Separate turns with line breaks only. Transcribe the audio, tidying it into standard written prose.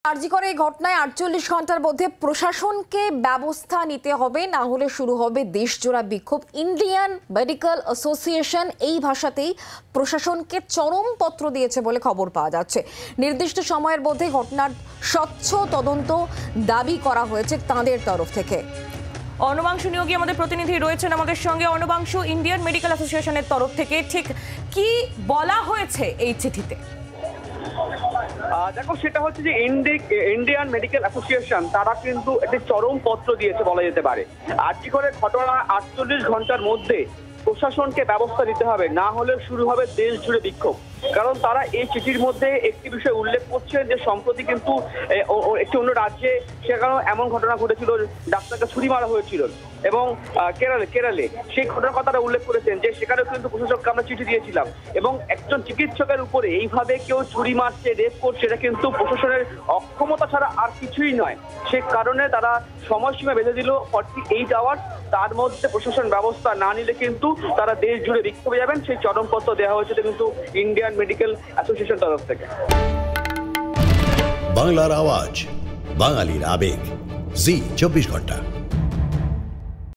কার্যকর এই ঘটনায় ৪৮ ঘন্টার মধ্যে প্রশাসনকে ব্যবস্থা নিতে হবে, না হলে শুরু হবে দেশজোড়া বিক্ষোভ। ইন্ডিয়ান মেডিকেল অ্যাসোসিয়েশন এই ভাষাতেই প্রশাসনকে চরম পত্র দিয়েছে বলে খবর পাওয়া যাচ্ছে। নির্দিষ্ট সময়ের মধ্যে ঘটনার স্বচ্ছ তদন্ত দাবি করা হয়েছে তাদের তরফ থেকে।
অর্ণবাংশু নিয়োগী আমাদের প্রতিনিধি রয়েছেন আমাদের সঙ্গে। অর্ণবাংশু, ইন্ডিয়ান মেডিকেল অ্যাসোসিয়েশনের তরফ থেকে ঠিক কি বলা হয়েছে এই চিঠিতে?
দেখো, সেটা হচ্ছে যে ইন্ডিয়ান মেডিকেল অ্যাসোসিয়েশন তারা কিন্তু একটি চরম পত্র দিয়েছে বলা যেতে পারে। আরজি করে ঘটনা ৪৮ ঘন্টার মধ্যে প্রশাসনকে ব্যবস্থা নিতে হবে, না হলে শুরু হবে দেশ জুড়ে বিক্ষোভ। কারণ তারা এই চিঠির মধ্যে একটি বিষয় উল্লেখ করছেন যে সম্প্রতি কিন্তু একটি অন্য রাজ্যে সেখানে এমন ঘটনা ঘটেছিল, ডাক্তারকে ছুরি মারা হয়েছিল এবং কেরালে সেই ঘটনার কথাটা উল্লেখ করেছেন যে সেখানেও কিন্তু প্রশাসককে আমরা চিঠি দিয়েছিলাম এবং একজন চিকিৎসকের উপরে এইভাবে কেউ ছুরি মারছে, রেপ করছে, এটা কিন্তু প্রশাসনের অক্ষমতা ছাড়া আর কিছুই নয়। সে কারণে তারা সময়সীমা বেঁধে দিল 48 আওয়ার্স। তার মধ্যে প্রশাসন ব্যবস্থা না নিলে কিন্তু তারা দেশ জুড়ে বিক্ষোভে যাবেন। সেই চরমপত্র দেওয়া হয়েছে কিন্তু ইন্ডিয়ান মেডিকেল অ্যাসোসিয়েশন তরফ থেকে।
বাংলার আওয়াজ, বাঙালির আবেগ, জি 24 ঘন্টা।